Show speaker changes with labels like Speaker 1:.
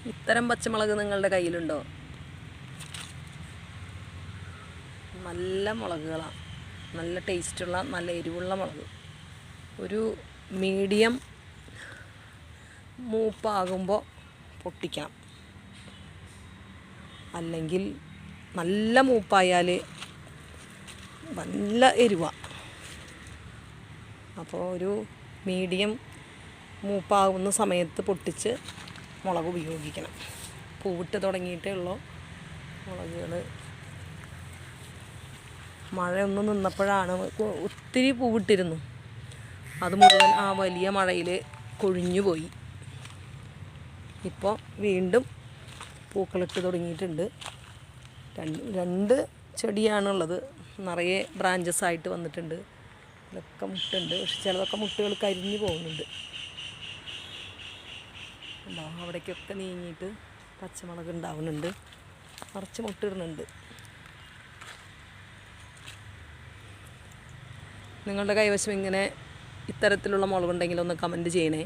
Speaker 1: ഇത്തരം പച്ചമുളക് നിങ്ങളുടെ കയ്യിലുണ്ടോ? നല്ല മുളകുകളാണ്, നല്ല ടേസ്റ്റുള്ള നല്ല എരിവുള്ള മുളക്. ഒരു മീഡിയം മൂപ്പാകുമ്പോൾ പൊട്ടിക്കണം, അല്ലെങ്കിൽ നല്ല മൂപ്പായാൽ നല്ല എരിവാണ്. അപ്പോൾ ഒരു മീഡിയം മൂപ്പാകുന്ന സമയത്ത് പൊട്ടിച്ച് മുളക് ഉപയോഗിക്കണം. പൂവിട്ട് തുടങ്ങിയിട്ടേ ഉള്ളൂ മുളകുകൾ. മഴ ഒന്ന് നിന്നപ്പോഴാണ് ഒത്തിരി പൂവിട്ടിരുന്നു, അത് മുഴുവൻ ആ വലിയ മഴയിൽ കൊഴിഞ്ഞു പോയി. ഇപ്പോൾ വീണ്ടും പൂക്കളിട്ട് തുടങ്ങിയിട്ടുണ്ട്. രണ്ട് ചെടിയാണുള്ളത്, നിറയെ ബ്രാഞ്ചസ് ആയിട്ട് വന്നിട്ടുണ്ട്. ഇതൊക്കെ മുട്ടുണ്ട്, പക്ഷെ ചിലതൊക്കെ മുട്ടുകൾ കരിഞ്ഞു പോകുന്നുണ്ട്. അവിടേക്കൊക്കെ നീങ്ങിയിട്ട് പച്ചമുളക് ഉണ്ടാവുന്നുണ്ട്, നിറച്ച് മുട്ടിടുന്നുണ്ട്. നിങ്ങളുടെ കൈവശം ഇങ്ങനെ ഇത്തരത്തിലുള്ള മുളകുണ്ടെങ്കിൽ ഒന്ന് കമൻറ്റ് ചെയ്യണേ.